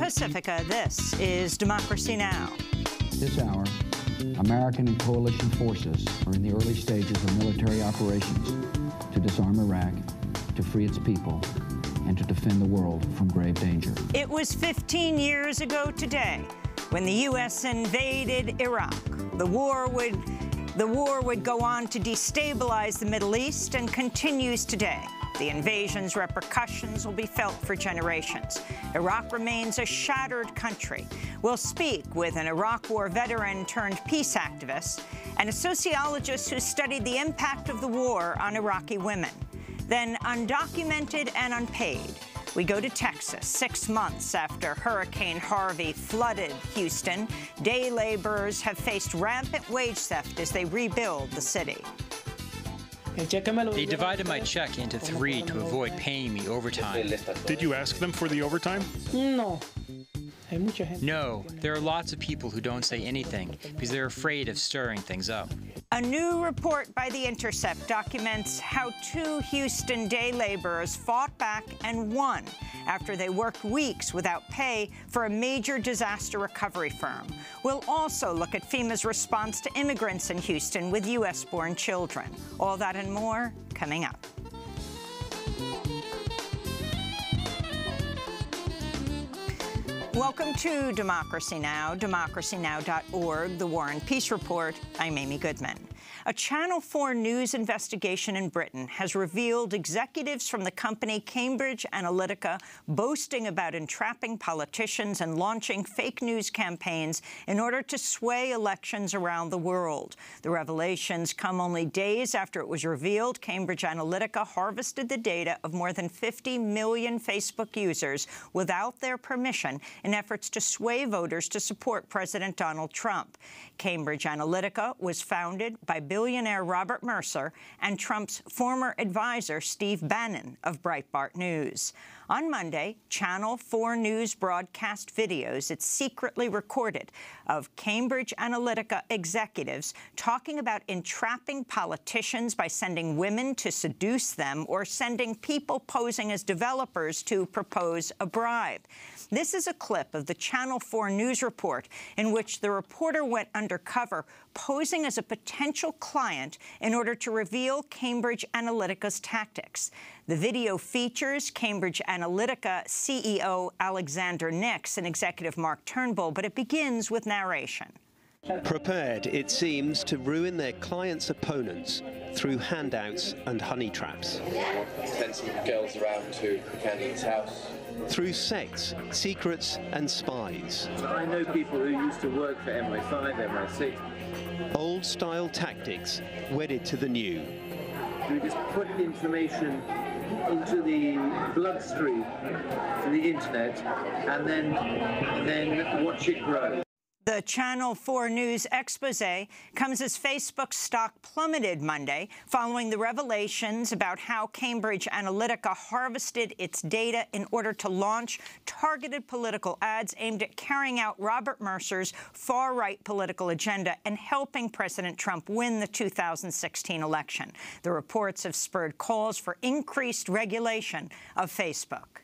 Pacifica, this is Democracy Now! This hour, American and coalition forces are in the early stages of military operations to disarm Iraq, to free its people, and to defend the world from grave danger. It was 15 years ago today when the U.S. invaded Iraq. The war would go on to destabilize the Middle East and continues today. The invasion's repercussions will be felt for generations. Iraq remains a shattered country. We'll speak with an Iraq War veteran turned peace activist and a sociologist who studied the impact of the war on Iraqi women. Then, undocumented and unpaid, we go to Texas. 6 months after Hurricane Harvey flooded Houston, day laborers have faced rampant wage theft as they rebuild the city. They divided my check into 3 to avoid paying me overtime. Did you ask them for the overtime? No, there are lots of people who don't say anything because they're afraid of stirring things up. A new report by The Intercept documents how 2 Houston day laborers fought back and won after they worked weeks without pay for a major disaster recovery firm. We'll also look at FEMA's response to immigrants in Houston with U.S.-born children. All that and more coming up. Welcome to Democracy Now!, democracynow.org, The War and Peace Report. I'm Amy Goodman. A Channel 4 News investigation in Britain has revealed executives from the company Cambridge Analytica boasting about entrapping politicians and launching fake news campaigns in order to sway elections around the world. The revelations come only days after it was revealed Cambridge Analytica harvested the data of more than 50 million Facebook users without their permission in efforts to sway voters to support President Donald Trump. Cambridge Analytica was founded by billionaire Robert Mercer and Trump's former advisor Steve Bannon of Breitbart News. On Monday, Channel 4 News broadcast videos it secretly recorded of Cambridge Analytica executives talking about entrapping politicians by sending women to seduce them or sending people posing as developers to propose a bribe. This is a clip of the Channel 4 News report in which the reporter went undercover posing as a potential client in order to reveal Cambridge Analytica's tactics. The video features Cambridge Analytica CEO Alexander Nix and executive Mark Turnbull, but it begins with narration. Prepared, it seems, to ruin their clients' opponents through handouts and honey traps. Send some girls around to the candidate's house. Through sex, secrets and spies. I know people who used to work for MI5, MI6. Old-style tactics wedded to the new. We just put information into the bloodstream, to the internet, and then watch it grow. The Channel 4 News expose comes as Facebook's stock plummeted Monday following the revelations about how Cambridge Analytica harvested its data in order to launch targeted political ads aimed at carrying out Robert Mercer's far-right political agenda and helping President Trump win the 2016 election. The reports have spurred calls for increased regulation of Facebook.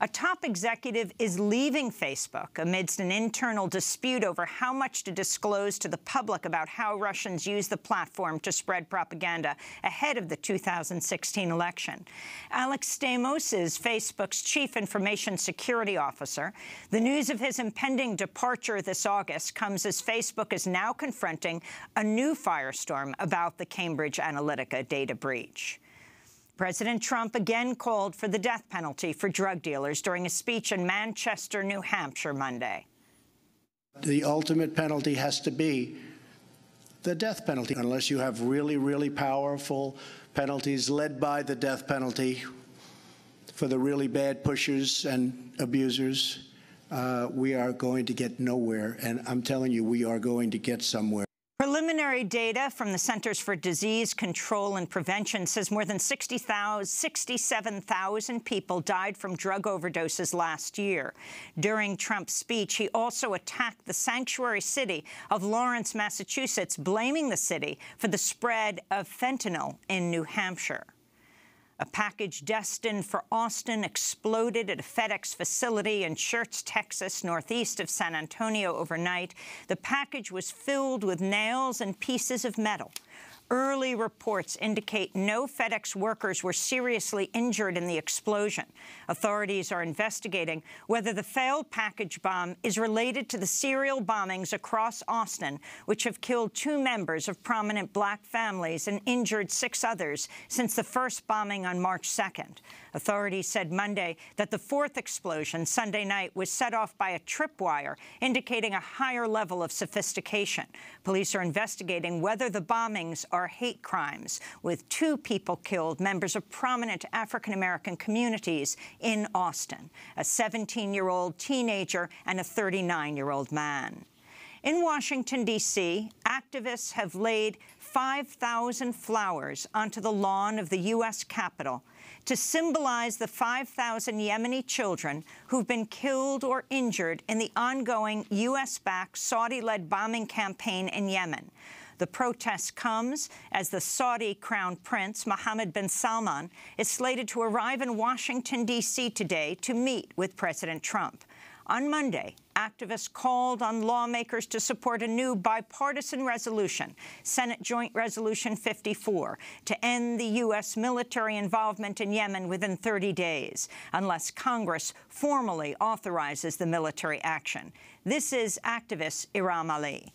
A top executive is leaving Facebook amidst an internal dispute over how much to disclose to the public about how Russians use the platform to spread propaganda ahead of the 2016 election. Alex Stamos is Facebook's chief information security officer. The news of his impending departure this August comes as Facebook is now confronting a new firestorm about the Cambridge Analytica data breach. President Trump again called for the death penalty for drug dealers during a speech in Manchester, New Hampshire, Monday. The ultimate penalty has to be the death penalty. Unless you have really, really powerful penalties led by the death penalty for the really bad pushers and abusers, we are going to get nowhere. And I'm telling you, we are going to get somewhere. Preliminary data from the Centers for Disease Control and Prevention says more than 67,000 people died from drug overdoses last year. During Trump's speech, he also attacked the sanctuary city of Lawrence, Massachusetts, blaming the city for the spread of fentanyl in New Hampshire. A package destined for Austin exploded at a FedEx facility in Schertz, Texas, northeast of San Antonio overnight. The package was filled with nails and pieces of metal. Early reports indicate no FedEx workers were seriously injured in the explosion. Authorities are investigating whether the failed package bomb is related to the serial bombings across Austin, which have killed 2 members of prominent black families and injured 6 others since the first bombing on March 2nd. Authorities said Monday that the 4th explosion Sunday night was set off by a tripwire, indicating a higher level of sophistication. Police are investigating whether the bombings are hate crimes, with 2 people killed, members of prominent African-American communities in Austin, a 17-year-old teenager and a 39-year-old man. In Washington, D.C., activists have laid 5,000 flowers onto the lawn of the U.S. Capitol to symbolize the 5,000 Yemeni children who've been killed or injured in the ongoing U.S.-backed Saudi-led bombing campaign in Yemen. The protest comes as the Saudi Crown Prince, Mohammed bin Salman, is slated to arrive in Washington, D.C. today to meet with President Trump. On Monday, activists called on lawmakers to support a new bipartisan resolution, Senate Joint Resolution 54, to end the U.S. military involvement in Yemen within 30 days, unless Congress formally authorizes the military action. This is activist Iram Ali.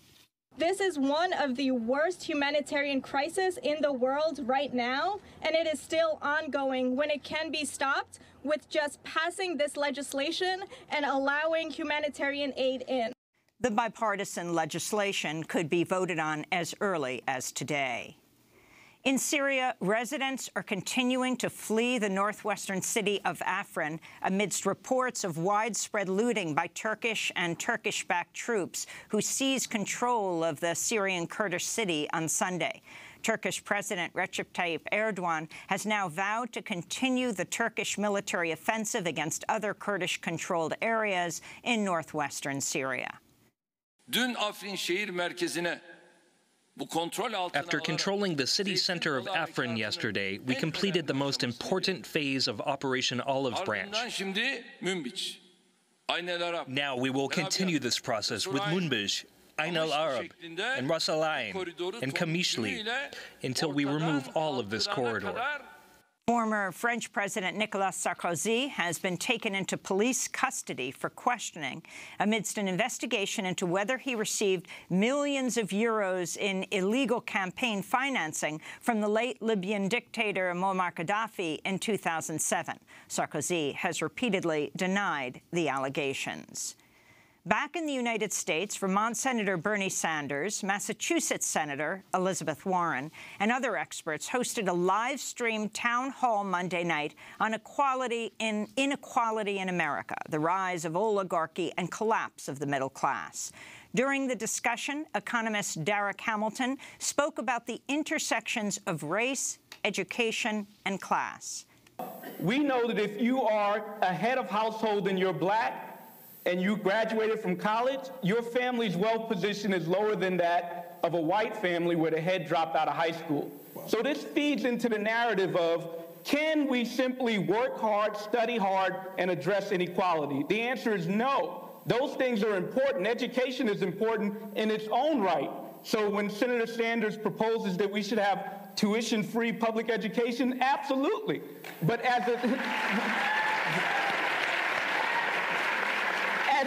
This is one of the worst humanitarian crises in the world right now, and it is still ongoing when it can be stopped with just passing this legislation and allowing humanitarian aid in. The bipartisan legislation could be voted on as early as today. In Syria, residents are continuing to flee the northwestern city of Afrin amidst reports of widespread looting by Turkish and Turkish-backed troops who seized control of the Syrian Kurdish city on Sunday. Turkish President Recep Tayyip Erdogan has now vowed to continue the Turkish military offensive against other Kurdish-controlled areas in northwestern Syria. Dün Afrin şehir merkezine After controlling the city center of Afrin yesterday, we completed the most important phase of Operation Olive Branch. Now we will continue this process with Munbij, Ain al-Arab, and Ras al-Ain, and Kamishli, until we remove all of this corridor. Former French President Nicolas Sarkozy has been taken into police custody for questioning amidst an investigation into whether he received millions of euros in illegal campaign financing from the late Libyan dictator Muammar Gaddafi in 2007. Sarkozy has repeatedly denied the allegations. Back in the United States, Vermont Senator Bernie Sanders, Massachusetts Senator Elizabeth Warren, and other experts hosted a live-streamed town hall Monday night on inequality in America, the rise of oligarchy and collapse of the middle class. During the discussion, economist Derek Hamilton spoke about the intersections of race, education, and class. We know that if you are a head of household and you're black, and you graduated from college, your family's wealth position is lower than that of a white family where the head dropped out of high school. So this feeds into the narrative of, can we simply work hard, study hard, and address inequality? The answer is no. Those things are important. Education is important in its own right. So when Senator Sanders proposes that we should have tuition-free public education, absolutely. But as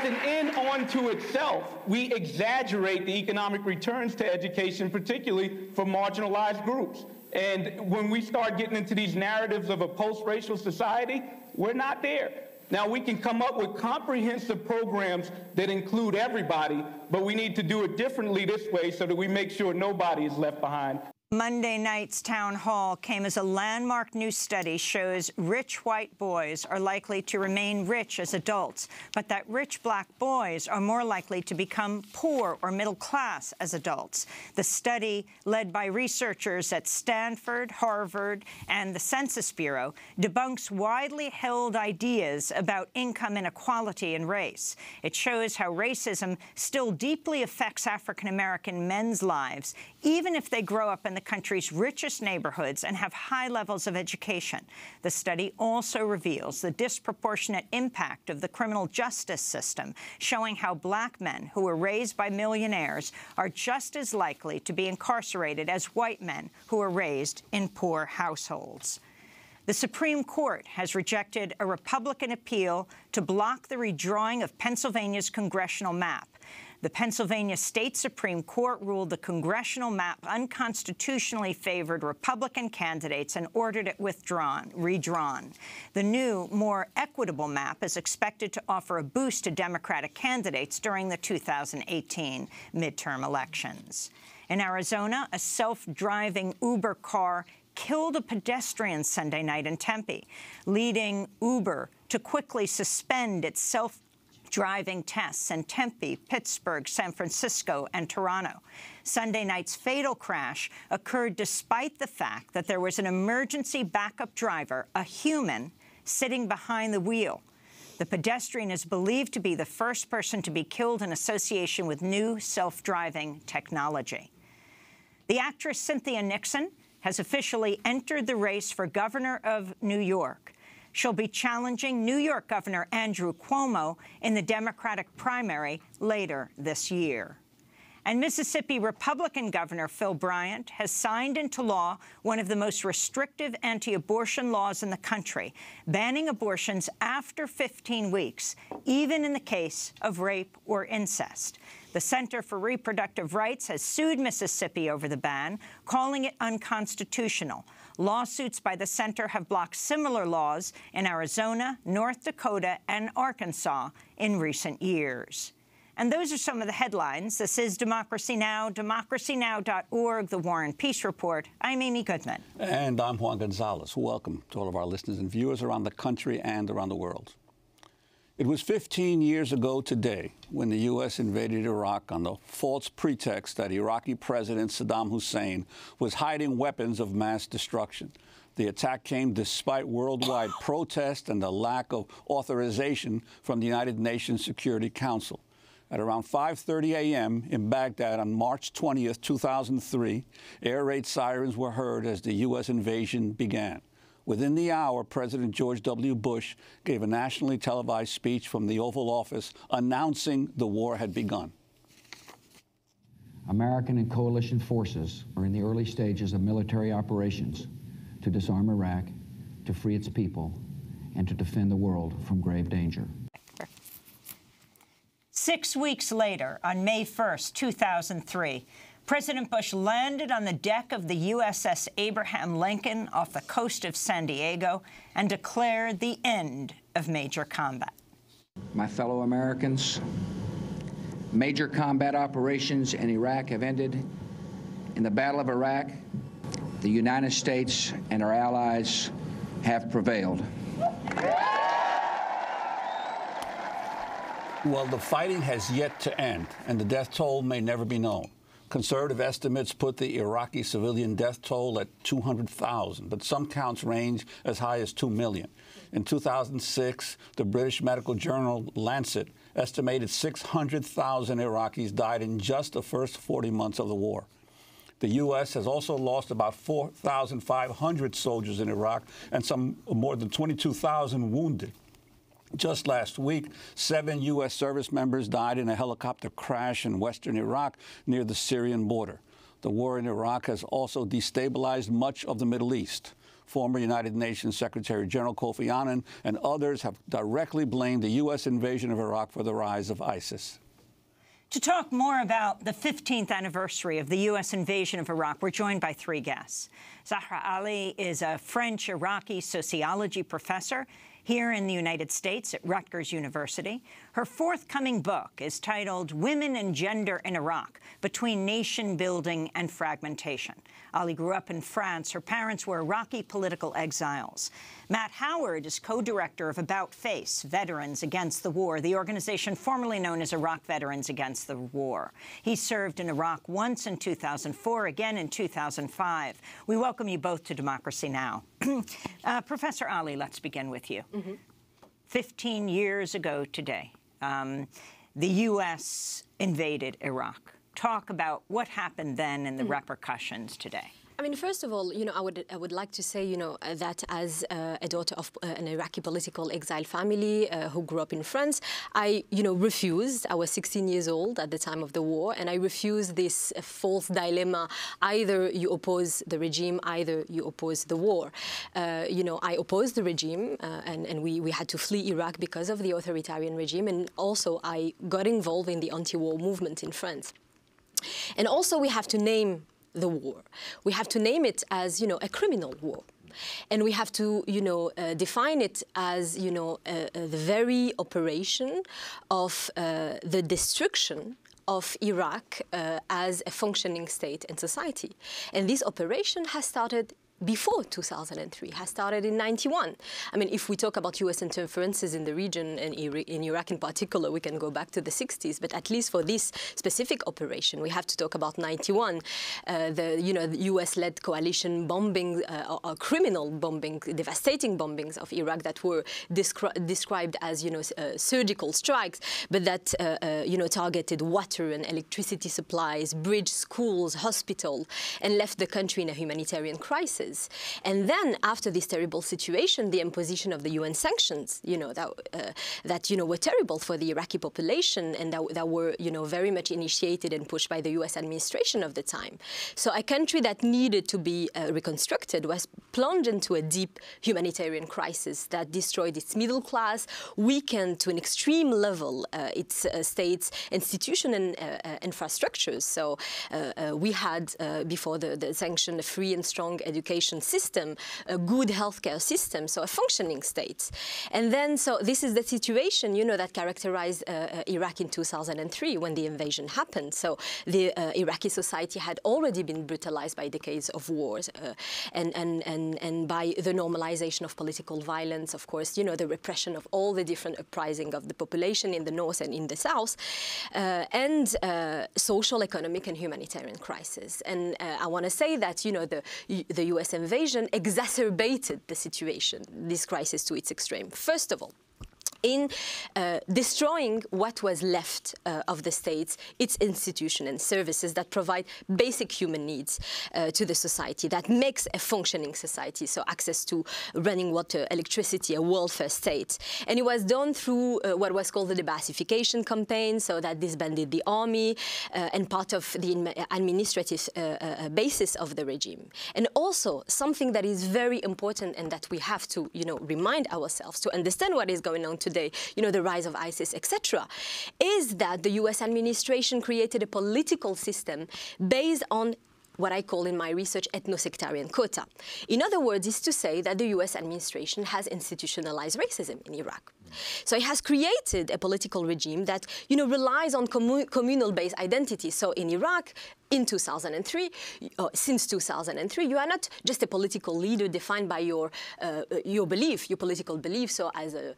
an end unto itself, we exaggerate the economic returns to education, particularly for marginalized groups. And when we start getting into these narratives of a post-racial society, we're not there. Now, we can come up with comprehensive programs that include everybody, but we need to do it differently this way so that we make sure nobody is left behind. Monday night's town hall came as a landmark new study shows rich white boys are likely to remain rich as adults, but that rich black boys are more likely to become poor or middle class as adults. The study, led by researchers at Stanford, Harvard, and the Census Bureau, debunks widely held ideas about income inequality and race. It shows how racism still deeply affects African-American men's lives, even if they grow up in the country's richest neighborhoods and have high levels of education. The study also reveals the disproportionate impact of the criminal justice system, showing how black men who were raised by millionaires are just as likely to be incarcerated as white men who are raised in poor households. The Supreme Court has rejected a Republican appeal to block the redrawing of Pennsylvania's congressional map. The Pennsylvania State Supreme Court ruled the congressional map unconstitutionally favored Republican candidates and ordered it redrawn. The new, more equitable map is expected to offer a boost to Democratic candidates during the 2018 midterm elections. In Arizona, a self-driving Uber car killed a pedestrian Sunday night in Tempe, leading Uber to quickly suspend its self-driving tests in Tempe, Pittsburgh, San Francisco, and Toronto. Sunday night's fatal crash occurred despite the fact that there was an emergency backup driver, a human, sitting behind the wheel. The pedestrian is believed to be the first person to be killed in association with new self-driving technology. The actress Cynthia Nixon has officially entered the race for governor of New York. She'll be challenging New York Governor Andrew Cuomo in the Democratic primary later this year. And Mississippi Republican Governor Phil Bryant has signed into law one of the most restrictive anti-abortion laws in the country, banning abortions after 15 weeks, even in the case of rape or incest. The Center for Reproductive Rights has sued Mississippi over the ban, calling it unconstitutional. Lawsuits by the center have blocked similar laws in Arizona, North Dakota, and Arkansas in recent years. And those are some of the headlines. This is Democracy Now!, democracynow.org, The War and Peace Report. I'm Amy Goodman. And I'm Juan Gonzalez. Welcome to all of our listeners and viewers around the country and around the world. It was 15 years ago today when the U.S. invaded Iraq on the false pretext that Iraqi President Saddam Hussein was hiding weapons of mass destruction. The attack came despite worldwide protest and the lack of authorization from the United Nations Security Council. At around 5:30 a.m. in Baghdad on March 20th, 2003, air raid sirens were heard as the U.S. invasion began. Within the hour, President George W. Bush gave a nationally televised speech from the Oval Office announcing the war had begun. American and coalition forces are in the early stages of military operations to disarm Iraq, to free its people, and to defend the world from grave danger. 6 weeks later, on May 1st, 2003, President Bush landed on the deck of the USS Abraham Lincoln off the coast of San Diego and declared the end of major combat. My fellow Americans, major combat operations in Iraq have ended. In the Battle of Iraq, the United States and our allies have prevailed. Well, the fighting has yet to end, and the death toll may never be known. Conservative estimates put the Iraqi civilian death toll at 200,000, but some counts range as high as 2 million. In 2006, the British medical journal Lancet estimated 600,000 Iraqis died in just the first 40 months of the war. The U.S. has also lost about 4,500 soldiers in Iraq and more than 22,000 wounded. Just last week, 7 U.S. service members died in a helicopter crash in western Iraq near the Syrian border. The war in Iraq has also destabilized much of the Middle East. Former United Nations Secretary General Kofi Annan and others have directly blamed the U.S. invasion of Iraq for the rise of ISIS. To talk more about the 15th anniversary of the U.S. invasion of Iraq, we're joined by 3 guests. Zahra Ali is a French-Iraqi sociology professor here in the United States at Rutgers University. Her forthcoming book is titled Women and Gender in Iraq, Between Nation Building and Fragmentation. Ali grew up in France. Her parents were Iraqi political exiles. Matt Howard is co-director of About Face, Veterans Against the War, the organization formerly known as Iraq Veterans Against the War. He served in Iraq once in 2004, again in 2005. We welcome you both to Democracy Now! Professor Ali, let's begin with you. 15 years ago today, the U.S. invaded Iraq. Talk about what happened then and the repercussions today. I mean, first of all, I would like to say, that as a daughter of an Iraqi political exile family who grew up in France, I, refused. I was 16 years old at the time of the war, and I refused this false dilemma: either you oppose the regime, either you oppose the war. I opposed the regime, and we had to flee Iraq because of the authoritarian regime, and also I got involved in the anti-war movement in France. And also, we have to name the war. We have to name it as, a criminal war. And we have to, define it as, the very operation of the destruction of Iraq as a functioning state and society. And this operation has started before 2003, has started in '91. I mean, if we talk about U.S. interferences in the region, and in Iraq in particular, we can go back to the 60s. But at least for this specific operation, we have to talk about '91, the U.S.-led coalition bombing, or criminal bombing, devastating bombings of Iraq that were described as, surgical strikes, but that, targeted water and electricity supplies, bridge, schools, hospitals, and left the country in a humanitarian crisis. And then, after this terrible situation, the imposition of the UN sanctions, that were terrible for the Iraqi population, and that were, very much initiated and pushed by the US administration of the time. So a country that needed to be reconstructed was plunged into a deep humanitarian crisis that destroyed its middle class, weakened to an extreme level its state's institution and infrastructures. So we had, before the sanction, a free and strong education system, a good healthcare system, so a functioning state. And then, so this is the situation, that characterized Iraq in 2003 when the invasion happened. So the Iraqi society had already been brutalized by decades of wars and by the normalization of political violence, of course, the repression of all the different uprisings of the population in the north and in the south, and social, economic, and humanitarian crisis. And I want to say that, the US invasion exacerbated the situation, this crisis, to its extreme. First of all, in destroying what was left of the states, its institutions and services that provide basic human needs to the society, that makes a functioning society, so access to running water, electricity, a welfare state. And it was done through what was called the debassification campaign, so that disbanded the army and part of the administrative basis of the regime. And also, something that is very important and that we have to, remind ourselves to understand what is going on today, the rise of ISIS, etc., is that the US administration created a political system based on what I call in my research ethno-sectarian quota. In other words, is to say that the US administration has institutionalized racism in Iraq. So it has created a political regime that, relies on communal-based identity. So in Iraq, in 2003, since 2003, you are not just a political leader defined by your belief, your political belief. So as a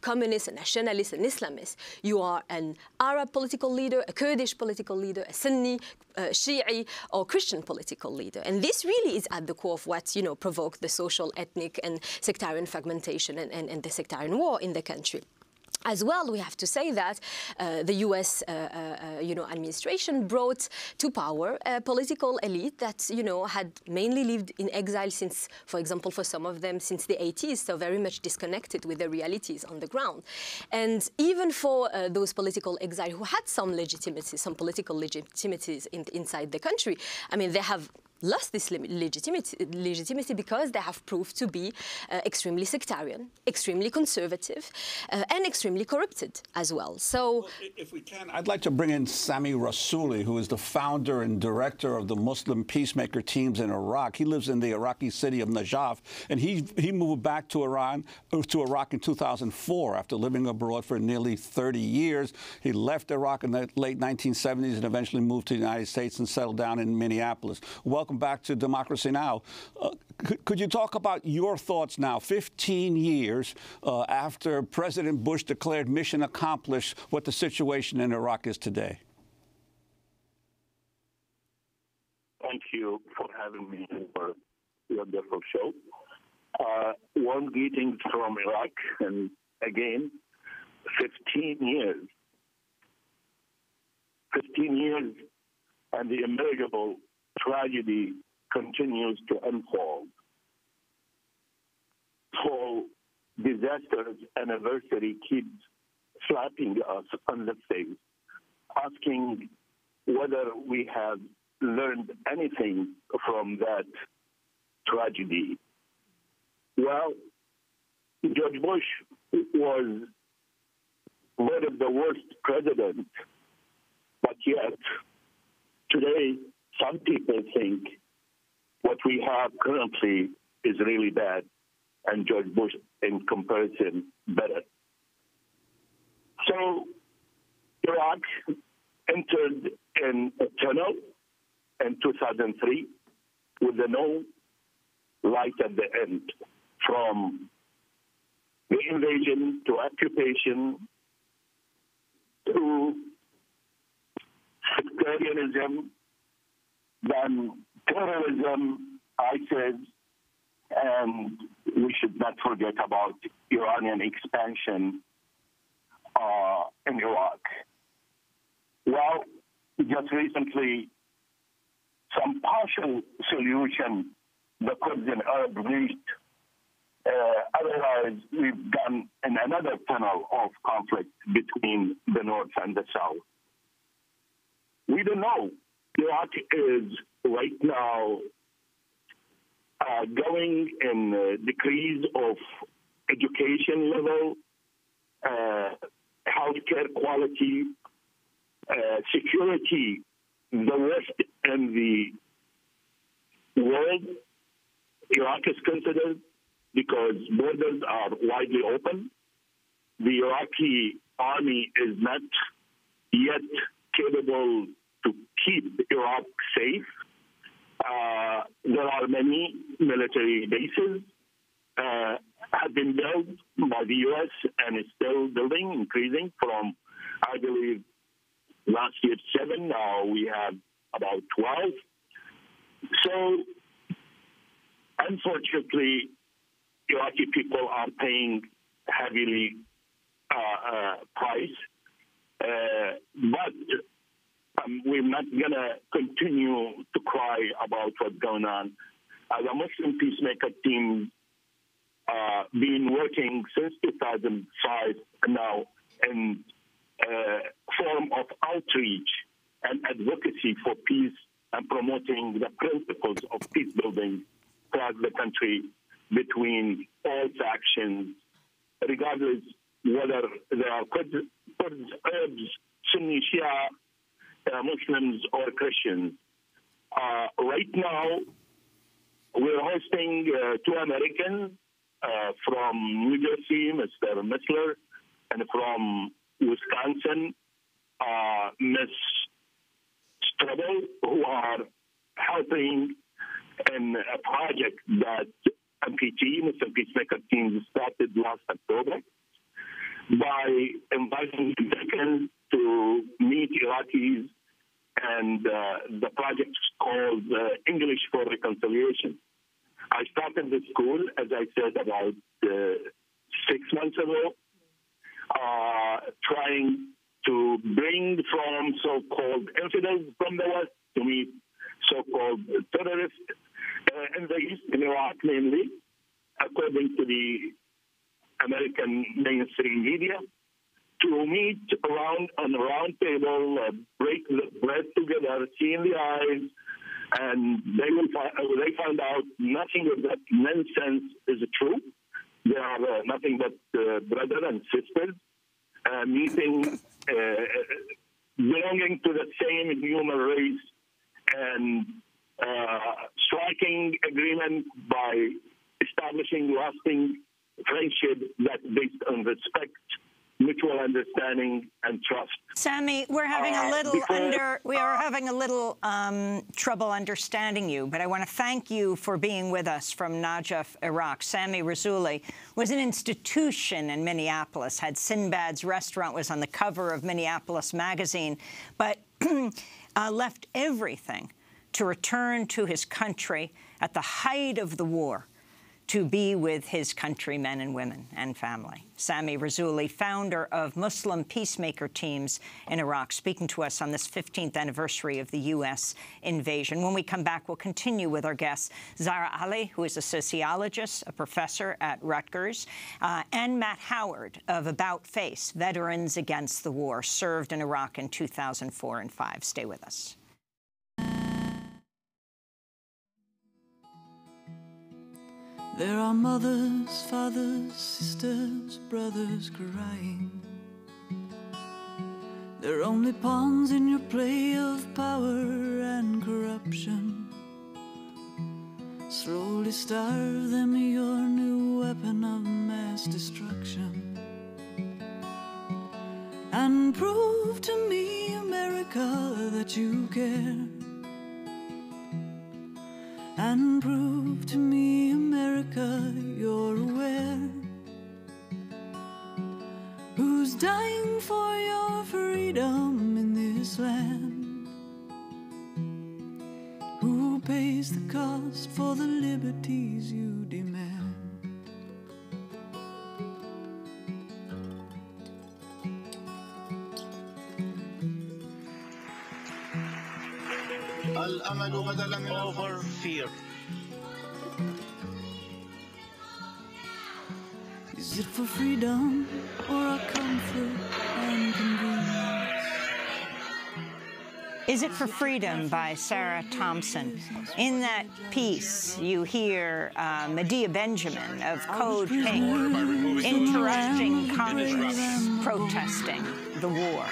communist, a nationalist, an Islamist, you are an Arab political leader, a Kurdish political leader, a Sunni, Shi'i, or Christian political leader. And this really is at the core of what, provoked the social, ethnic, and sectarian fragmentation and the sectarian war in the country. As well, we have to say that the U.S. administration brought to power a political elite that, had mainly lived in exile since, for example, for some of them, since the 80s, so very much disconnected with the realities on the ground. And even for those political exile who had some legitimacy, some political legitimities inside the country, I mean, they have lost this legitimacy because they have proved to be extremely sectarian, extremely conservative, and extremely corrupted as well. So, if we can, I'd like to bring in Sami Rassouli, who is the founder and director of the Muslim peacemaker teams in Iraq. He lives in the Iraqi city of Najaf, and he moved back to Iraq in 2004 after living abroad for nearly 30 years. He left Iraq in the late 1970s and eventually moved to the United States and settled down in Minneapolis. Welcome back to Democracy Now! Could you talk about your thoughts now, 15 years after President Bush declared mission accomplished, what the situation in Iraq is today? Thank you for having me for your wonderful show. Warm greetings from Iraq, and again, 15 years. 15 years and the immeasurable tragedy continues to unfold. So disaster's anniversary keeps slapping us on the face, asking whether we have learned anything from that tragedy. Well, George Bush was one of the worst presidents, but yet today some people think what we have currently is really bad, and George Bush, in comparison, better. So Iraq entered in a tunnel in 2003 with no light at the end, from the invasion to occupation to sectarianism, then terrorism, ISIS, and we should not forget about Iranian expansion in Iraq. Well, just recently, some partial solution the Kurds and Arabs reached. Otherwise, we've gone in another tunnel of conflict between the North and the South. We don't know. Iraq is right now going in a decrease of education level, healthcare quality, security, the worst in the world. Iraq is considered because borders are widely open. The Iraqi army is not yet capable to keep Iraq safe. There are many military bases have been built by the U.S. and is still building, increasing from, I believe, last year 7. Now we have about 12. So, unfortunately, Iraqi people are paying heavily price, but we're not going to continue to cry about what's going on. As a Muslim peacemaker team, been working since 2005 now in form of outreach and advocacy for peace and promoting the principles of peace building across the country between all factions, regardless whether they are Kurds, Arabs, Sunni, Shia, Muslims, or Christians. Right now, we're hosting 2 Americans from New Jersey, Mr. Missler, and from Wisconsin, Ms. Strubble, who are helping in a project that MPT, Muslim Peacemaker Team, started last October by inviting Americans to meet Iraqis, and the project is called English for Reconciliation. I started the school, as I said, about 6 months ago, trying to bring from so-called infidels from the West to meet so-called terrorists in the East, in Iraq mainly, according to the American mainstream media, to meet around on a round table, break the bread together, see in the eyes, and they find out nothing of that nonsense is true. They are nothing but brothers and sisters, meeting, belonging to the same human race, and striking agreement by establishing lasting friendship that's based on respect, mutual understanding, and trust. Sammy, we're having a little trouble understanding you, but I want to thank you for being with us from Najaf, Iraq. Sammy Razuli was an institution in Minneapolis, had Sinbad's restaurant, was on the cover of Minneapolis Magazine, but left everything to return to his country at the height of the war, to be with his countrymen and women and family. Sami Razzouli, founder of Muslim peacemaker teams in Iraq, speaking to us on this 15th anniversary of the U.S. invasion. When we come back, we'll continue with our guests, Zahra Ali, who is a sociologist, a professor at Rutgers, and Matt Howard of About Face, Veterans Against the War, served in Iraq in 2004 and 2005. Stay with us. There are mothers, fathers, sisters, brothers crying. They're only pawns in your play of power and corruption. Slowly starve them of your new weapon of mass destruction. And prove to me, America, that you care. And prove to me, America, you're aware. Who's dying for your freedom in this land? Who pays the cost for the liberties you demand? Over fear. Is it for freedom or a comfort and convenience? Is It for Freedom by Sarah Thompson. In that piece, you hear Medea Benjamin of Code Pink interrupting Congress, protesting the war.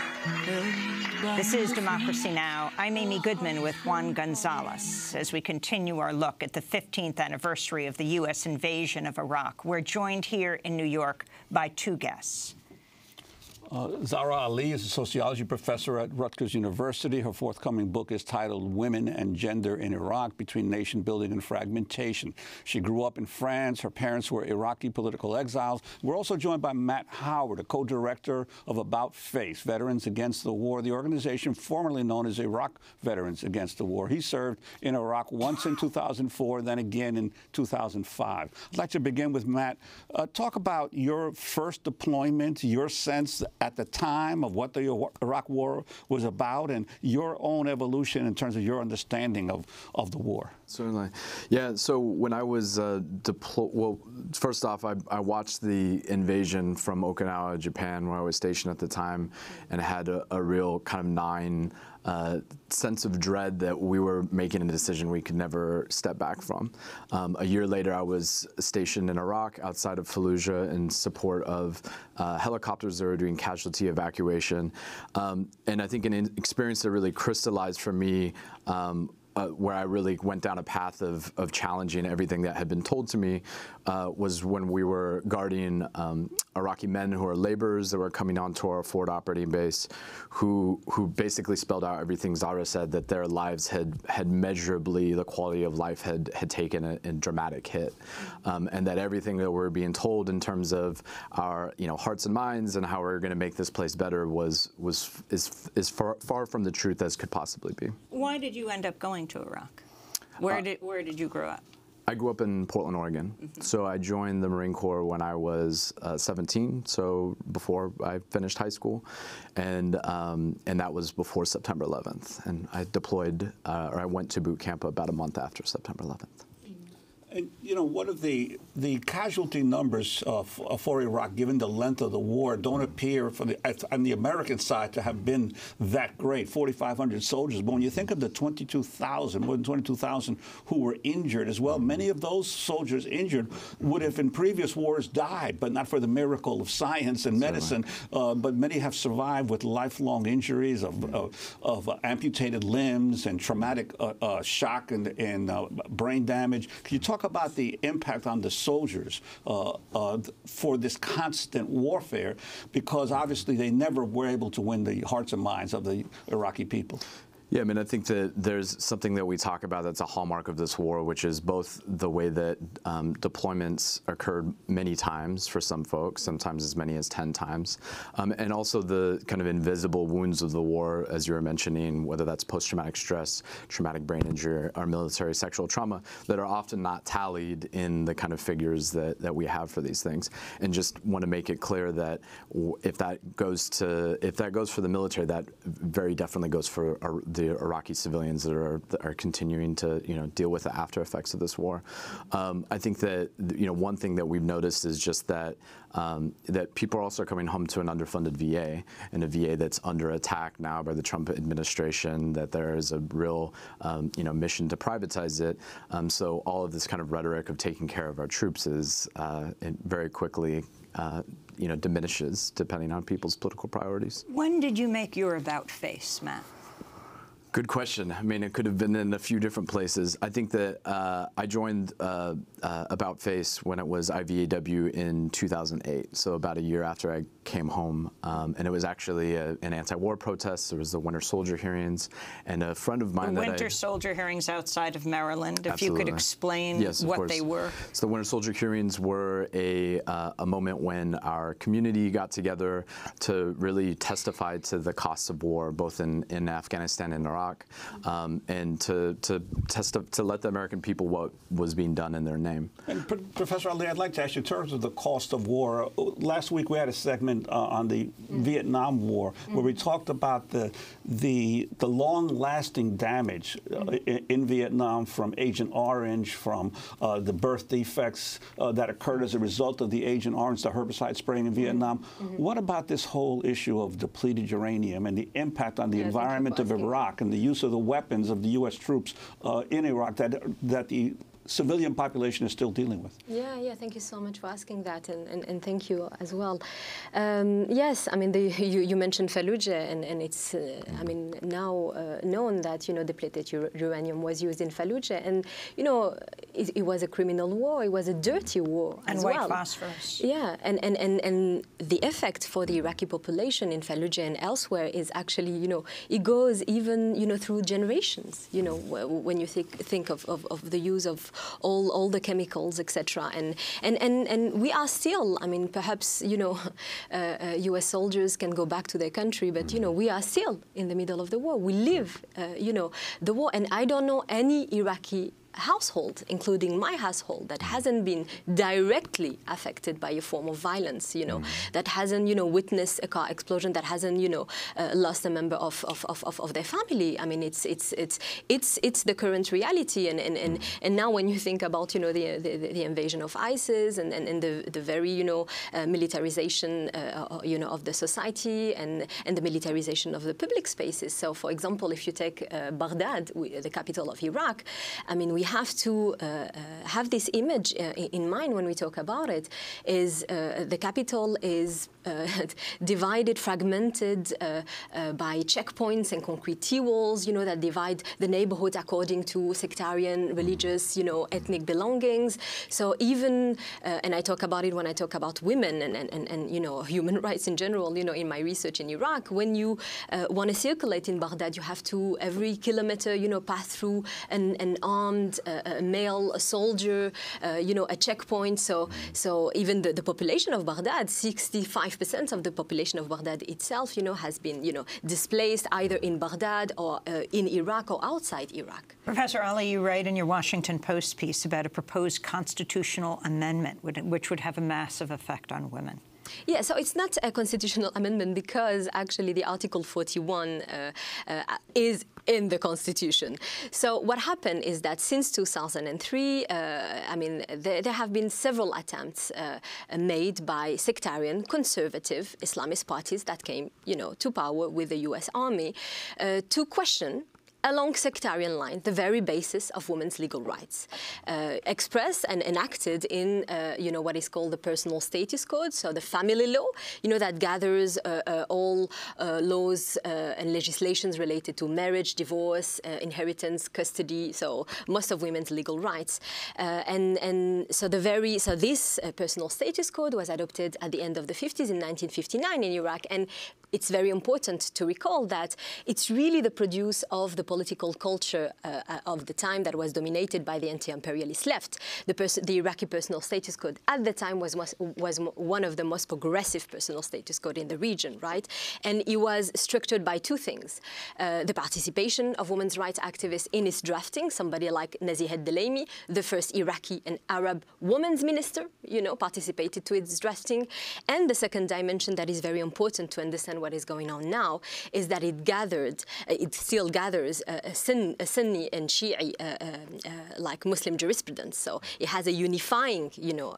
This is Democracy Now! I'm Amy Goodman with Juan Gonzalez. As we continue our look at the 15th anniversary of the U.S. invasion of Iraq, we're joined here in New York by two guests. Zahra Ali is a sociology professor at Rutgers University. Her forthcoming book is titled Women and Gender in Iraq, Between Nation Building and Fragmentation. She grew up in France. Her parents were Iraqi political exiles. We're also joined by Matt Howard, a co-director of About Face, Veterans Against the War, the organization formerly known as Iraq Veterans Against the War. He served in Iraq once in 2004, then again in 2005. I'd like to begin with Matt. Talk about your first deployment, your sense at the time of what the Iraq War was about, and your own evolution in terms of your understanding of the war. Certainly. Yeah, so when I was deployed, well, first off, I watched the invasion from Okinawa, Japan, where I was stationed at the time, and had a real kind of gnawing sense of dread that we were making a decision we could never step back from. A year later, I was stationed in Iraq outside of Fallujah in support of helicopters that were doing casualty evacuation. And I think an experience that really crystallized for me where I really went down a path of challenging everything that had been told to me was when we were guarding Iraqi men who are laborers that were coming onto our forward operating base, who basically spelled out everything Zahra said, that their lives had measurably, the quality of life had taken a dramatic hit, and that everything that we're being told in terms of our hearts and minds and how we're going to make this place better is far from the truth as could possibly be. Why did you end up going to Iraq? Where did you grow up? I grew up in Portland, Oregon. Mm-hmm. So I joined the Marine Corps when I was 17, so before I finished high school, and that was before September 11th. And I deployed, or I went to boot camp about a month after September 11th. And, what of the casualty numbers for Iraq, given the length of the war, don't appear on the American side to have been that great, 4,500 soldiers. But when you think of the 22,000, more than 22,000 who were injured as well, many of those soldiers injured would have in previous wars died, but not for the miracle of science and medicine. But many have survived with lifelong injuries of amputated limbs and traumatic shock and brain damage. Can you talk about the impact on the soldiers for this constant warfare, because obviously they never were able to win the hearts and minds of the Iraqi people? Yeah, I mean, I think that there's something that we talk about that's a hallmark of this war, which is both the way that deployments occurred many times for some folks, sometimes as many as 10 times, and also the kind of invisible wounds of the war, as you were mentioning, whether that's post-traumatic stress, traumatic brain injury, or military sexual trauma, that are often not tallied in the kind of figures that we have for these things. And just want to make it clear that if that goes for the military, that very definitely goes for the Iraqi civilians that are continuing to deal with the after effects of this war. I think that one thing that we've noticed is just that that people are also coming home to an underfunded VA, and a VA that's under attack now by the Trump administration, that there is a real mission to privatize it. So all of this kind of rhetoric of taking care of our troops is very quickly diminishes depending on people's political priorities. When did you make your about face, Matt? Good question. I mean, it could have been in a few different places. I think that I joined About Face when it was IVAW in 2008, so about a year after I came home. And it was actually an anti-war protest. There was the Winter Soldier hearings, and a friend of mine the Winter Soldier hearings outside of Maryland, if you could explain what they were. So the Winter Soldier hearings were a moment when our community got together to really testify to the costs of war, both in Afghanistan and Iraq. And to let the American people what was being done in their name. And Professor Ali, I'd like to ask you in terms of the cost of war. Last week we had a segment on the Vietnam War where we talked about the long-lasting damage in Vietnam from Agent Orange, from the birth defects that occurred as a result of the Agent Orange, the herbicide spraying in Vietnam. What about this whole issue of depleted uranium and the impact on the environment of Iraq and the use of the weapons of the U.S. troops in Iraq that the civilian population is still dealing with? Yeah, thank you so much for asking that, and thank you as well. Yes, I mean, you mentioned Fallujah, and it's, I mean, now known that, depleted uranium was used in Fallujah, and, it was a criminal war, it was a dirty war as well. And white phosphorus. Yeah, and the effect for the Iraqi population in Fallujah and elsewhere is actually, it goes even, through generations, when you think of the use of all the chemicals, etc. And we are still, I mean, perhaps, U.S. soldiers can go back to their country, but, we are still in the middle of the war. We live, the war. And I don't know any Iraqi household, including my household, that hasn't been directly affected by a form of violence, that hasn't, witnessed a car explosion, that hasn't, lost a member of their family. I mean, it's the current reality. And now when you think about, the invasion of ISIS and the very, militarization, of the society and the militarization of the public spaces. So, for example, if you take Baghdad, the capital of Iraq, I mean, we have to have this image in mind when we talk about it, is the capital is divided, fragmented by checkpoints and concrete T-walls, that divide the neighborhood according to sectarian, religious, ethnic belongings. So even, and I talk about it when I talk about women and human rights in general, in my research in Iraq, when you want to circulate in Baghdad, you have to, every kilometer, pass through an armed male soldier, a checkpoint. So even the population of Baghdad, 65% of the population of Baghdad itself, has been, displaced either in Baghdad or in Iraq or outside Iraq. Professor Ali, you write in your Washington Post piece about a proposed constitutional amendment which would have a massive effect on women. Yeah, so it's not a constitutional amendment because actually the Article 41 is in the Constitution. So what happened is that since 2003, I mean, there have been several attempts made by sectarian, conservative Islamist parties that came, to power with the U.S. Army to question along sectarian lines, the very basis of women's legal rights, expressed and enacted in, what is called the Personal Status Code, so the family law, that gathers all laws and legislations related to marriage, divorce, inheritance, custody, so most of women's legal rights. So this Personal Status Code was adopted at the end of the 50s in 1959 in Iraq, and it's very important to recall that it's really the produce of the political culture of the time that was dominated by the anti-imperialist left. The Iraqi personal status code at the time was one of the most progressive personal status code in the region, right? And it was structured by two things. The participation of women's rights activists in its drafting, somebody like Naziha Delaimi, the first Iraqi and Arab women's minister, you know, participated to its drafting. And the second dimension that is very important to understand what is going on now is that it still gathers a Sunni and Shi'i like Muslim jurisprudence. So it has a unifying, you know,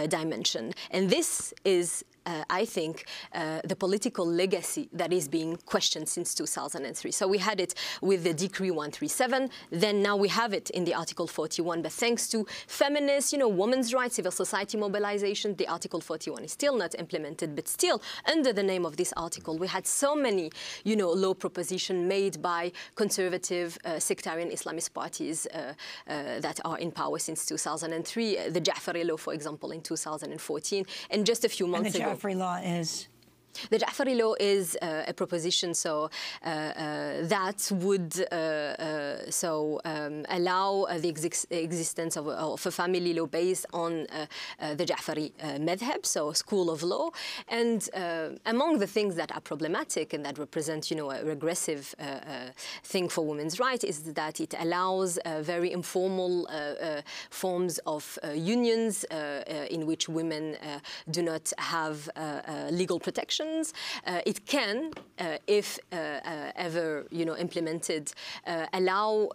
dimension. And this is I think, the political legacy that is being questioned since 2003. So we had it with the Decree 137, then now we have it in the Article 41. But thanks to feminists, you know, women's rights, civil society mobilization, the Article 41 is still not implemented. But still, under the name of this article, we had so many, you know, law propositions made by conservative, sectarian Islamist parties that are in power since 2003. The Ja'fari law, for example, in 2014, and just a few months ago. Ja'fari law is? The Ja'fari law is a proposition that would allow the existence of a family law based on the Ja'fari madhab, so school of law. And among the things that are problematic and that represent, you know, a regressive thing for women's rights is that it allows very informal forms of unions in which women do not have legal protection. It can, if ever, you know, implemented, allow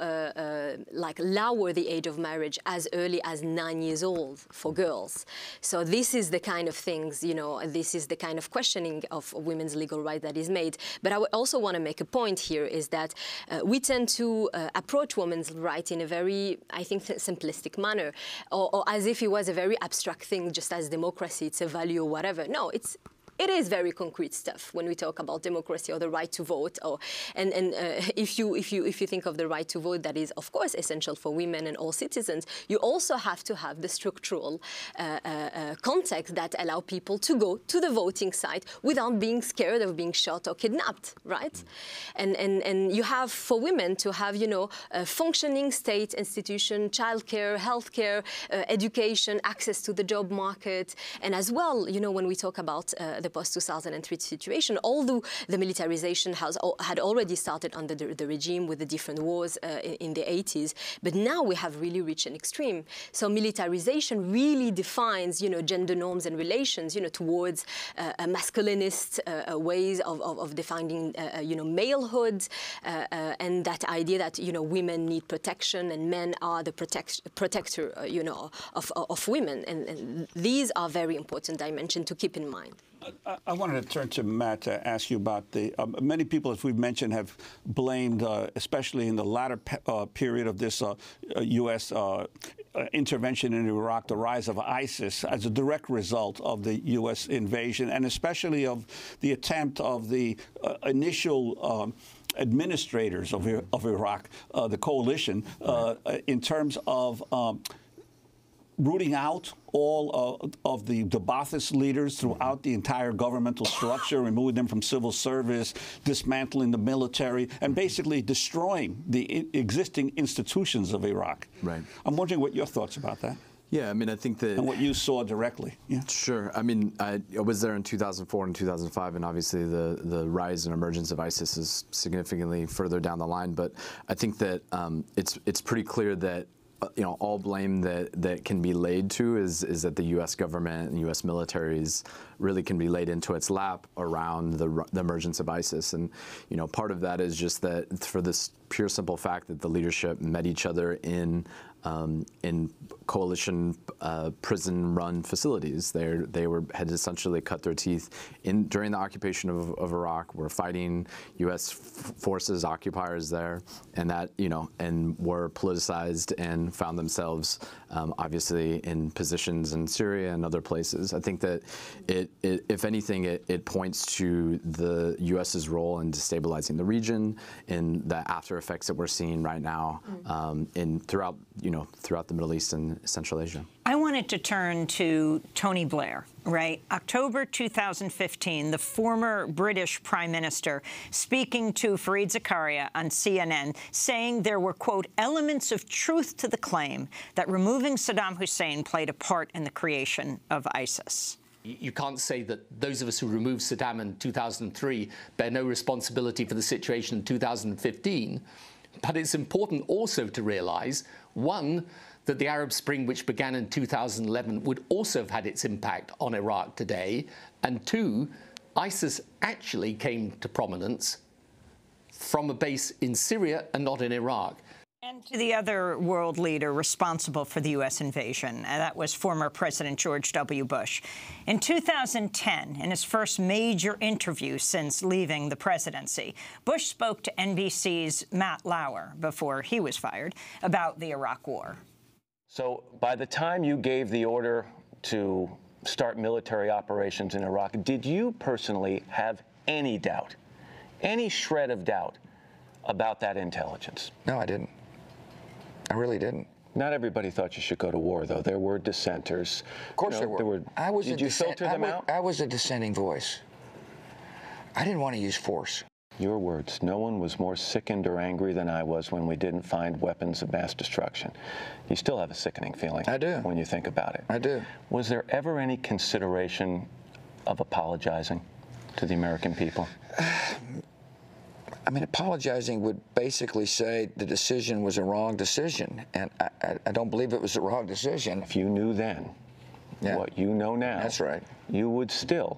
lower the age of marriage as early as 9 years old for girls. So this is the kind of things, you know, this is the kind of questioning of women's legal rights that is made. But I also want to make a point here is that we tend to approach women's rights in a very, I think, simplistic manner, or as if it was a very abstract thing, just as democracy, it's a value or whatever. No, it is very concrete stuff when we talk about democracy or the right to vote. If you think of the right to vote, that is of course essential for women and all citizens. You also have to have the structural context that allow people to go to the voting site without being scared of being shot or kidnapped, right? And you have for women to have, you know, a functioning state institution, childcare, healthcare, education, access to the job market, and as well, you know, when we talk about the post-2003 situation, although the militarization had already started under the regime with the different wars in the 80s, but now we have really reached an extreme. So militarization really defines, you know, gender norms and relations, you know, towards a masculinist ways of defining, you know, malehood, and that idea that, you know, women need protection and men are the protector, you know, of women. And these are very important dimensions to keep in mind. I wanted to turn to Matt to ask you about the many people, as we've mentioned, have blamed, especially in the latter period of this U.S. Intervention in Iraq, the rise of ISIS as a direct result of the U.S. invasion, and especially of the attempt of the initial administrators of Iraq, the coalition, in terms of rooting out all of the Ba'athist leaders throughout the entire governmental structure, removing them from civil service, dismantling the military, and basically destroying the existing institutions of Iraq. Right. I'm wondering what your thoughts about that. Yeah, I mean, I think that... And what you saw directly. Yeah. Sure. I mean, I was there in 2004 and 2005, and obviously the rise and emergence of ISIS is significantly further down the line. But I think that it's pretty clear that you know, all blame that can be laid to is that the U.S. government and U.S. militaries really can be laid into its lap around the emergence of ISIS. And, you know, part of that is just that for this pure simple fact that the leadership met each other in coalition prison-run facilities. They had essentially cut their teeth during the occupation of Iraq. Were fighting U.S. forces, occupiers there, and that, you know, and were politicized and found themselves obviously in positions in Syria and other places. I think that if anything, it points to the U.S.'s role in destabilizing the region, in the after effects that we're seeing right now, throughout, you throughout the Middle East and Central Asia. I wanted to turn to Tony Blair, right? October 2015, the former British Prime Minister speaking to Fareed Zakaria on CNN, saying there were, quote, elements of truth to the claim that removing Saddam Hussein played a part in the creation of ISIS. You can't say that those of us who removed Saddam in 2003 bear no responsibility for the situation in 2015. But it's important also to realize, one, that the Arab Spring, which began in 2011, would also have had its impact on Iraq today. And two, ISIS actually came to prominence from a base in Syria and not in Iraq. And to the other world leader responsible for the U.S. invasion, that was former President George W. Bush. In 2010, in his first major interview since leaving the presidency, Bush spoke to NBC's Matt Lauer, before he was fired, about the Iraq War. So by the time you gave the order to start military operations in Iraq, did you personally have any doubt, any shred of doubt about that intelligence? No, I didn't. I really didn't. Not everybody thought you should go to war, though. There were dissenters. Of course there were. Did you filter them out? I was a dissenting voice. I didn't want to use force. Your words. No one was more sickened or angry than I was when we didn't find weapons of mass destruction. You still have a sickening feeling. I do. When you think about it. I do. Was there ever any consideration of apologizing to the American people? I mean, apologizing would basically say the decision was a wrong decision, and I don't believe it was a wrong decision. If you knew then what you know now, that's right, you would still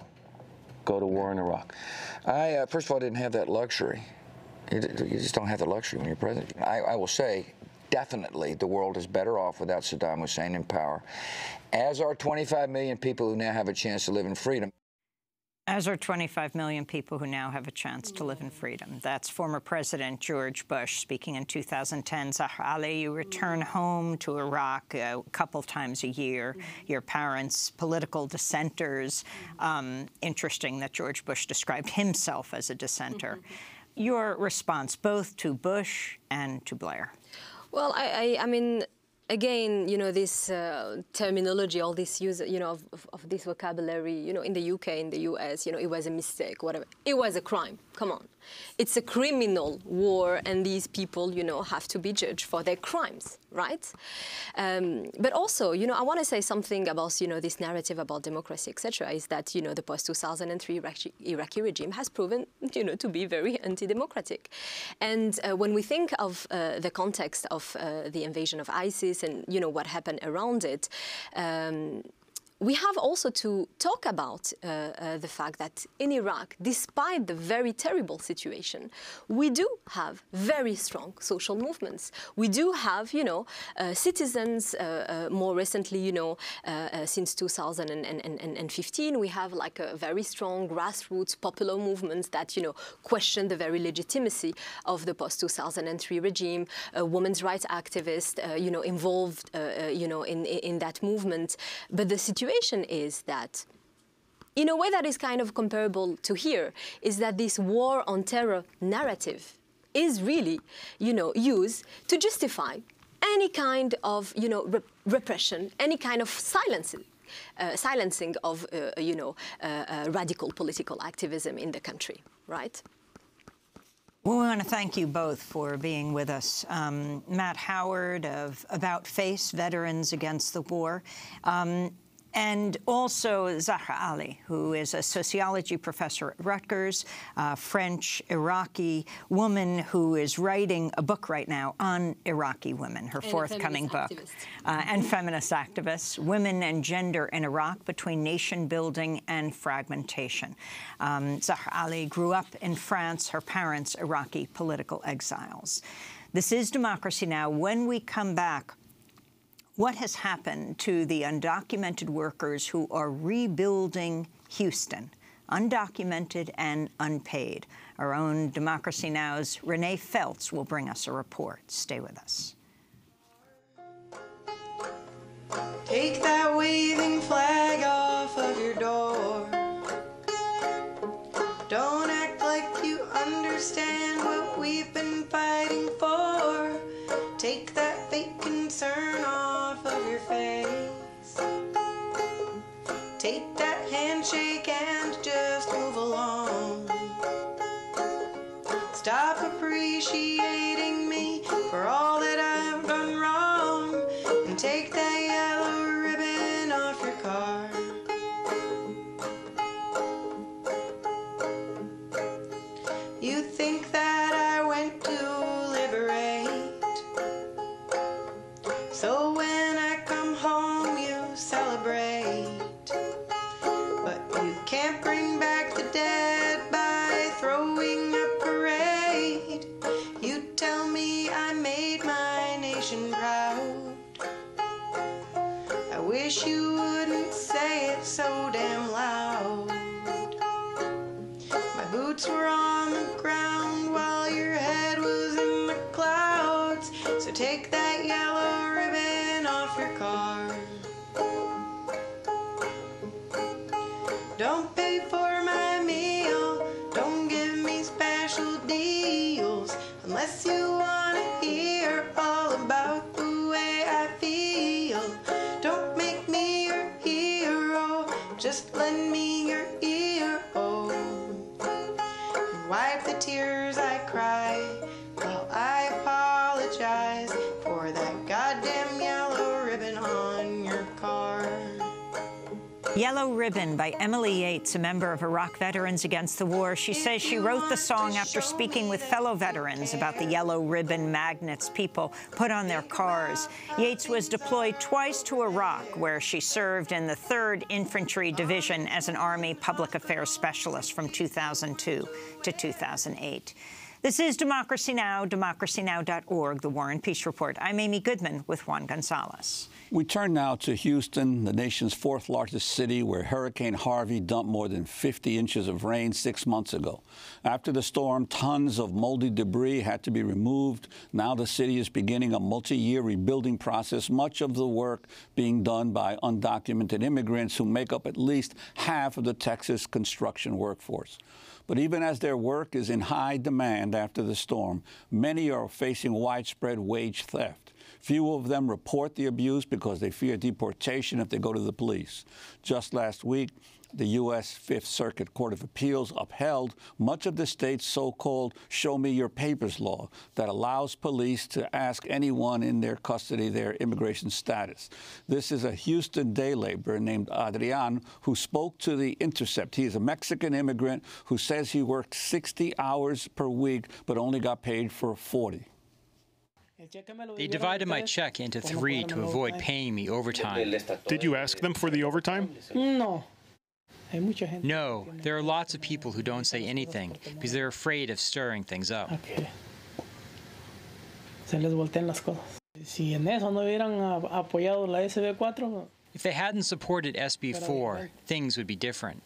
go to war in Iraq. I, first of all, didn't have that luxury. You just don't have the luxury when you're president. I will say, definitely, the world is better off without Saddam Hussein in power, as are 25 million people who now have a chance to live in freedom. As are 25 million people who now have a chance to live in freedom. That's former President George Bush speaking in 2010. Zahra Ali, you return home to Iraq a couple times a year. Your parents, political dissenters. Interesting that George Bush described himself as a dissenter. Your response both to Bush and to Blair? Well, I mean, again, this terminology, all this use, of this vocabulary, in the UK, in the US, it was a mistake, whatever. It was a crime. Come on. It's a criminal war, and these people, have to be judged for their crimes, right? But also, I want to say something about, this narrative about democracy, etc., is that, the post-2003 Iraqi regime has proven, to be very anti-democratic. And when we think of the context of the invasion of ISIS and, what happened around it, we have also to talk about the fact that in Iraq, despite the very terrible situation, we do have very strong social movements. We do have, citizens, more recently, since 2015, we have like a very strong grassroots popular movements that, question the very legitimacy of the post-2003 regime, women's rights activists, involved, in that movement. But the situation is that, in a way that is kind of comparable to here, is that this war on terror narrative is really, used to justify any kind of, repression, any kind of silencing of, radical political activism in the country, right? Well, we want to thank you both for being with us. Matt Howard of About Face, Veterans Against the War, and also Zahra Ali, who is a sociology professor at Rutgers, a French-Iraqi woman who is writing a book right now on Iraqi women, her forthcoming book. And feminist activists, Women and Gender in Iraq, Between Nation Building and Fragmentation. Zahra Ali grew up in France, her parents Iraqi political exiles. This is Democracy Now! When we come back, what has happened to the undocumented workers who are rebuilding Houston, undocumented and unpaid? Our own Democracy Now!'s Renee Feltz will bring us a report. Stay with us. Take that waving flag off of your door. Don't act like you understand what we've been fighting for. Take that fake concern appreciating me for all that I've done wrong, and take that yellow ribbon off your car. You think that I went to liberate, so when I come home you celebrate. But you can't bring back the dead by throwing a parade. You tell me I made my nation proud. I wish you wouldn't say it so damn loud. My boots were on the ground while your head was in the clouds. So take that yellow ribbon off your car. Don't pay for my meal, don't give me special deals, unless you want to hear all about the way I feel. Don't make me your hero, just lend me your ear, oh, and wipe the tears I cry while I apologize for that goddamn yellow ribbon on your car. Yellow Ribbon by Emily Yates, a member of Iraq Veterans Against the War. She says she wrote the song after speaking with fellow veterans about the yellow ribbon magnets people put on their cars. Yates was deployed twice to Iraq, where she served in the 3rd Infantry Division as an Army Public Affairs Specialist from 2002 to 2008. This is Democracy Now!, democracynow.org, The War and Peace Report. I'm Amy Goodman with Juan Gonzalez. We turn now to Houston, the nation's 4th largest city, where Hurricane Harvey dumped more than 50 inches of rain 6 months ago. After the storm, tons of moldy debris had to be removed. Now the city is beginning a multi-year rebuilding process, much of the work being done by undocumented immigrants who make up at least half of the Texas construction workforce. But even as their work is in high demand after the storm, many are facing widespread wage theft. Few of them report the abuse because they fear deportation if they go to the police. Just last week, the U.S. 5th Circuit Court of Appeals upheld much of the state's so-called Show Me Your Papers law that allows police to ask anyone in their custody their immigration status. This is a Houston day laborer named Adrian who spoke to The Intercept. He is a Mexican immigrant who says he worked 60 hours per week but only got paid for 40. They divided my check into 3 to avoid paying me overtime. Did you ask them for the overtime? No. No, there are lots of people who don't say anything because they're afraid of stirring things up. Se les voltean las cosas. Si en eso no hubieran apoyado la SB4. If they hadn't supported SB4, things would be different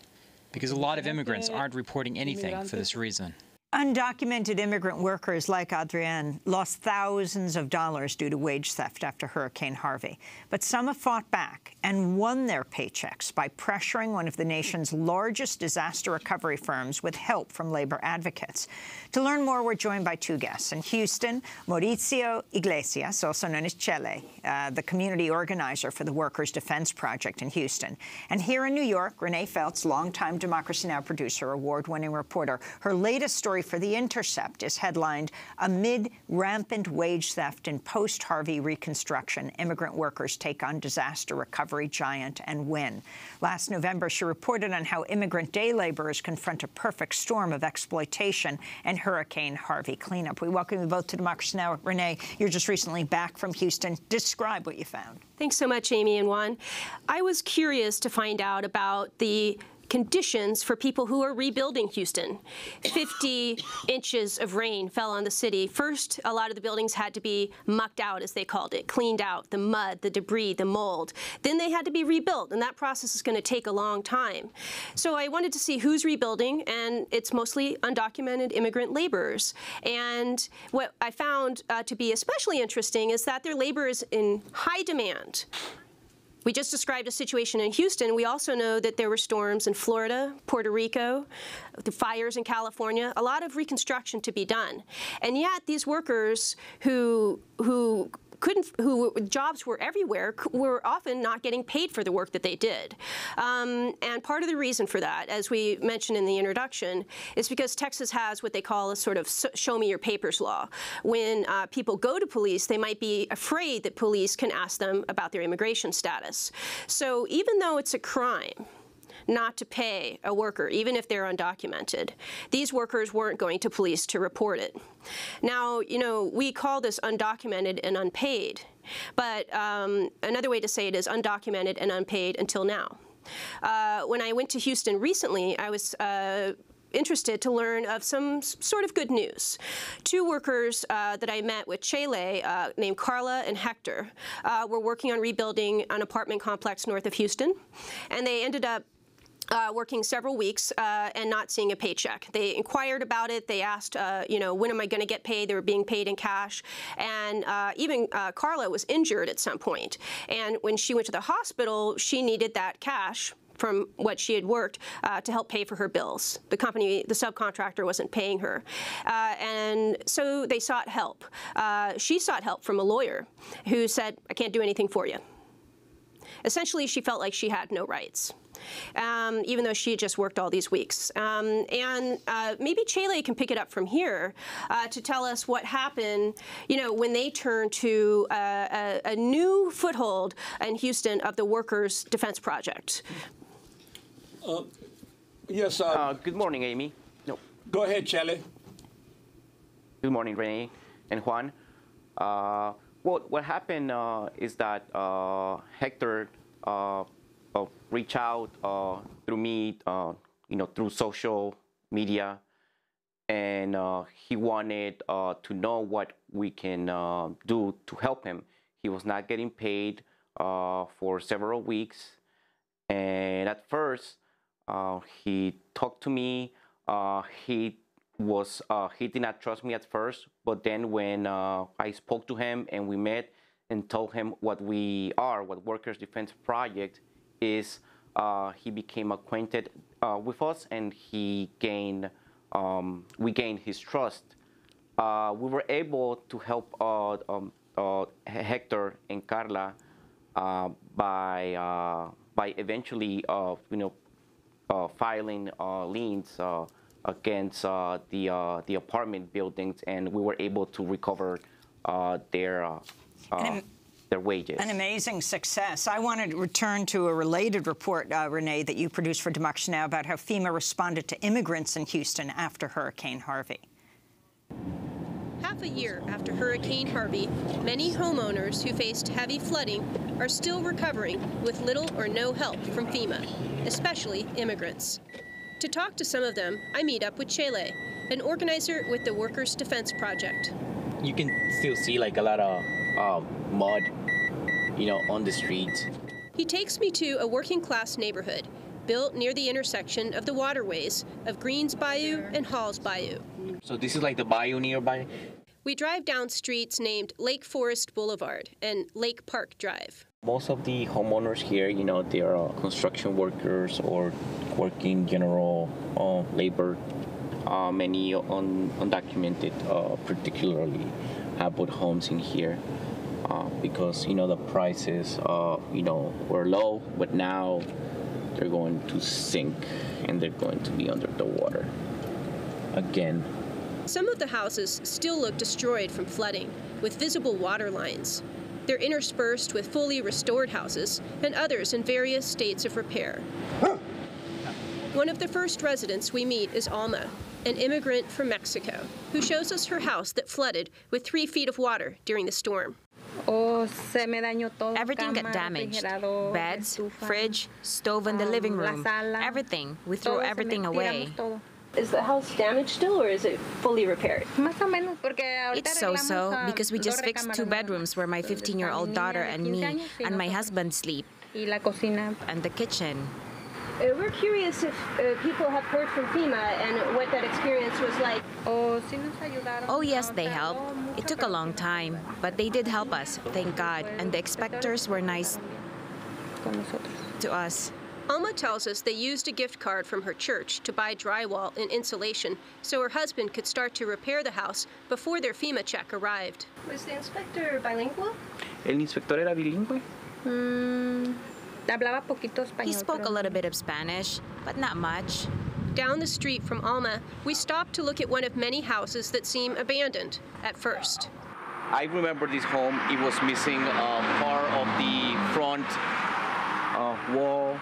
because a lot of immigrants aren't reporting anything for this reason. Undocumented immigrant workers like Adrienne lost thousands of dollars due to wage theft after Hurricane Harvey. But some have fought back and won their paychecks by pressuring one of the nation's largest disaster recovery firms with help from labor advocates. To learn more, we're joined by 2 guests. In Houston, Mauricio Iglesias, also known as Chele, the community organizer for the Workers' Defense Project in Houston. And here in New York, Renee Feltz, longtime Democracy Now! Producer, award-winning reporter. Her latest story for The Intercept is headlined, Amid Rampant Wage Theft in Post-Harvey Reconstruction, Immigrant Workers Take on Disaster Recovery Giant and Win. Last November, she reported on how immigrant day laborers confront a perfect storm of exploitation and Hurricane Harvey cleanup. We welcome you both to Democracy Now! Renee, you're just recently back from Houston. Describe what you found. Thanks so much, Amy and Juan. I was curious to find out about the conditions for people who are rebuilding Houston. 50 inches of rain fell on the city. First, a lot of the buildings had to be mucked out, as they called it, cleaned out, the mud, the debris, the mold. Then they had to be rebuilt, and that process is going to take a long time. So I wanted to see who's rebuilding, and it's mostly undocumented immigrant laborers. And what I found to be especially interesting is that their labor is in high demand. We just described a situation in Houston. We also know that there were storms in Florida, Puerto Rico, the fires in California, a lot of reconstruction to be done. And yet these workers who jobs were everywhere, were often not getting paid for the work that they did. And part of the reason for that, as we mentioned in the introduction, is because Texas has what they call a sort of show me your papers law. When people go to police, they might be afraid that police can ask them about their immigration status. So even though it's a crime not to pay a worker, even if they're undocumented, these workers weren't going to police to report it. Now, you know, we call this undocumented and unpaid, but another way to say it is undocumented and unpaid until now. When I went to Houston recently, I was interested to learn of some sort of good news. Two workers that I met with Chile, named Carla and Hector, were working on rebuilding an apartment complex north of Houston, and they ended up working several weeks and not seeing a paycheck. They inquired about it. They asked, you know, when am I going to get paid? They were being paid in cash. And even Carla was injured at some point. And when she went to the hospital, she needed that cash from what she had worked to help pay for her bills. The company, the subcontractor, wasn't paying her. And so they sought help. She sought help from a lawyer who said, I can't do anything for you. Essentially, she felt like she had no rights. Even though she had just worked all these weeks. Maybe Chile can pick it up from here to tell us what happened, you know, when they turned to a new foothold in Houston of the Workers' Defense Project. Yes. Good morning, Amy. No. Go ahead, Chile. Good morning, Renee and Juan. Well, what happened is that Hector reach out through me, you know, through social media, and he wanted to know what we can do to help him. He was not getting paid for several weeks, and at first he talked to me. He did not trust me at first, but then when I spoke to him and we met and told him what we are, what Workers' Defense Project is, he became acquainted with us, and we gained his trust. We were able to help Hector and Carla by eventually, you know, filing liens against the apartment buildings, and we were able to recover their wages. An amazing success. I wanted to return to a related report, Renee, that you produced for Democracy Now! About how FEMA responded to immigrants in Houston after Hurricane Harvey. Half a year after Hurricane Harvey, many homeowners who faced heavy flooding are still recovering with little or no help from FEMA, especially immigrants. To talk to some of them, I meet up with Chile, an organizer with the Workers' Defense Project. You can still see like a lot of mud, you know, on the streets. He takes me to a working-class neighborhood built near the intersection of the waterways of Greens Bayou and Halls Bayou. So this is like the bayou nearby? We drive down streets named Lake Forest Boulevard and Lake Park Drive. Most of the homeowners here, you know, they are construction workers or working general labor. Many undocumented, particularly, have bought homes in here because, you know, the prices, you know, were low, but now they're going to sink and they're going to be under the water again. Some of the houses still look destroyed from flooding, with visible water lines. They're interspersed with fully restored houses and others in various states of repair. One of the first residents we meet is Alma, an immigrant from Mexico, who shows us her house that flooded with 3 feet of water during the storm. Everything got damaged. Beds, fridge, stove in the living room, everything. We threw everything away. Is the house damaged still, or is it fully repaired? It's so-so, because we just fixed 2 bedrooms where my 15-year-old daughter and me and my husband sleep, and the kitchen. We're curious if people have heard from FEMA and what that experience was like. Oh yes, they helped. It took a long time, but they did help us, thank God, and the inspectors were nice to us. Alma tells us they used a gift card from her church to buy drywall and insulation so her husband could start to repair the house before their FEMA check arrived. Was the inspector bilingual? ¿El inspector era bilingüe? Hablaba poquito español. He spoke a little bit of Spanish, but not much. Down the street from Alma, we stopped to look at one of many houses that seem abandoned at first. I remember this home. It was missing part of the front wall.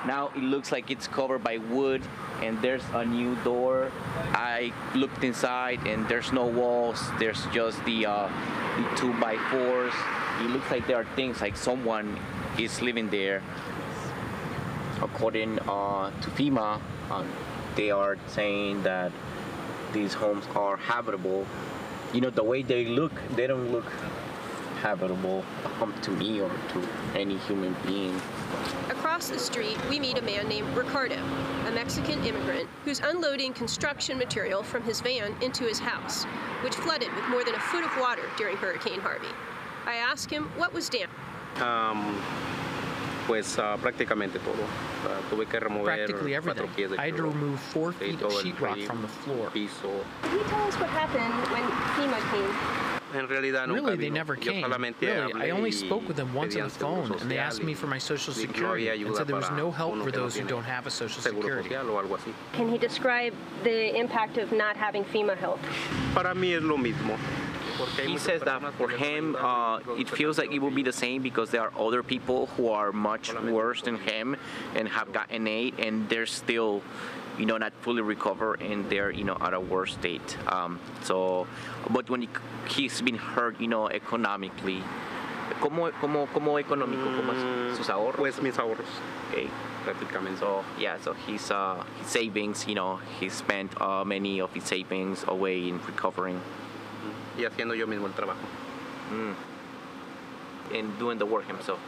Now it looks like it's covered by wood, and there's a new door. I looked inside, and there's no walls. There's just the 2x4s. It looks like there are things like someone is living there. According to FEMA, they are saying that these homes are habitable. You know, the way they look, they don't look habitable to me or to any human being. Across the street, we meet a man named Ricardo, a Mexican immigrant who's unloading construction material from his van into his house, which flooded with more than a foot of water during Hurricane Harvey. I ask him what was damaged. Prácticamente todo. Tuve que remover practically everything. I had to remove 4 feet of sheetrock from the floor. Can you tell us what happened when FEMA came? Really, they never came. Really, I only spoke with them once on the phone, and they asked me for my Social Security and said there was no help for those who don't have a Social Security. Can he describe the impact of not having FEMA help? Para mí es lo mismo. He says that for him, it feels like it will be the same because there are other people who are much worse than him and have gotten aid, and they're still, you know, not fully recovered, and they're, you know, at a worse state. But when he's been hurt, you know, economically, ¿cómo económico? ¿Cómo es sus ahorros? Pues mis ahorros. Okay. Prácticamente. So yeah, so his savings, you know, he spent many of his savings away in recovering. Y haciendo yo mismo el trabajo. And doing the work himself.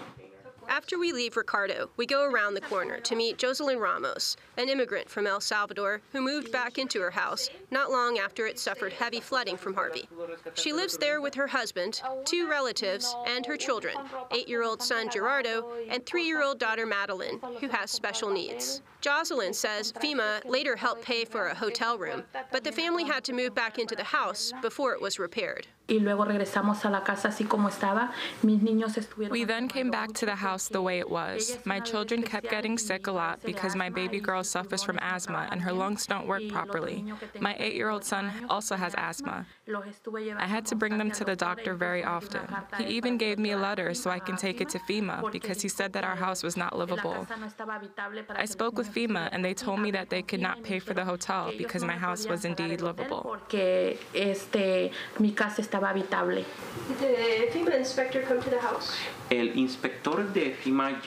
After we leave Ricardo, we go around the corner to meet Jocelyn Ramos, an immigrant from El Salvador who moved back into her house not long after it suffered heavy flooding from Harvey. She lives there with her husband, 2 relatives, and her children, 8-year-old son Gerardo and 3-year-old daughter Madeline, who has special needs. Jocelyn says FEMA later helped pay for a hotel room, but the family had to move back into the house before it was repaired. We then came back to the house the way it was. My children kept getting sick a lot because my baby girl suffers from asthma and her lungs don't work properly. My 8-year-old son also has asthma. I had to bring them to the doctor very often. He even gave me a letter so I can take it to FEMA because he said that our house was not livable. I spoke with FEMA and they told me that they could not pay for the hotel because my house was indeed livable. Did the FEMA inspector come to the house? El inspector de FEMA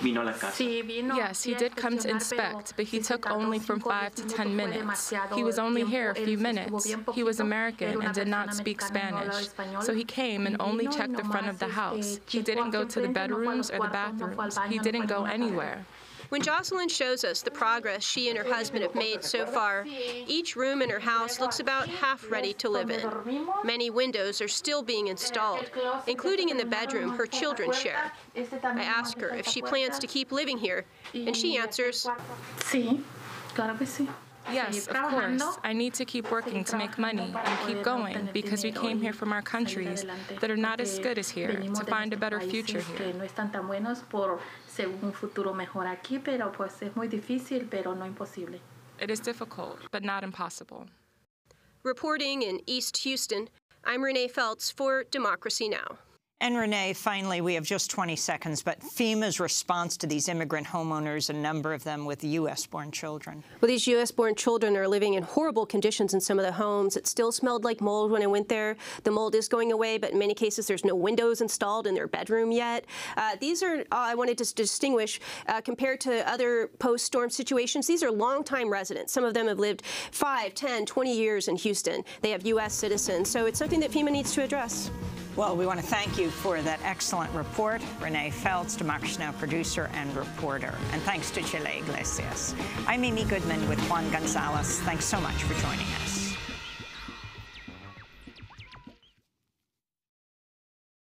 vino a la casa. Yes, he did come to inspect, but he took only from 5 to 10 minutes. He was only here a few minutes. He was American and did not speak Spanish. So he came and only checked the front of the house. He didn't go to the bedrooms or the bathrooms. He didn't go anywhere. When Jocelyn shows us the progress she and her husband have made so far, each room in her house looks about half ready to live in. Many windows are still being installed, including in the bedroom her children share. I ask her if she plans to keep living here, and she answers, Sí, claro que sí. Yes, of course. I need to keep working to make money and keep going because we came here from our countries that are not as good as here to find a better future here. It is difficult, but not impossible. Reporting in East Houston, I'm Renee Feltz for Democracy Now! And Renee, finally, we have just 20 seconds, but FEMA's response to these immigrant homeowners, a number of them with U.S.-born children. Well, these U.S.-born children are living in horrible conditions in some of the homes. It still smelled like mold when I went there. The mold is going away, but in many cases, there's no windows installed in their bedroom yet. These are, I wanted to distinguish, compared to other post-storm situations, these are longtime residents. Some of them have lived 5, 10, 20 years in Houston. They have U.S. citizens, so it's something that FEMA needs to address. Well, we want to thank you for that excellent report. Renee Feltz, Democracy Now! Producer and reporter. And thanks to Chile Iglesias. I'm Amy Goodman with Juan Gonzalez. Thanks so much for joining us.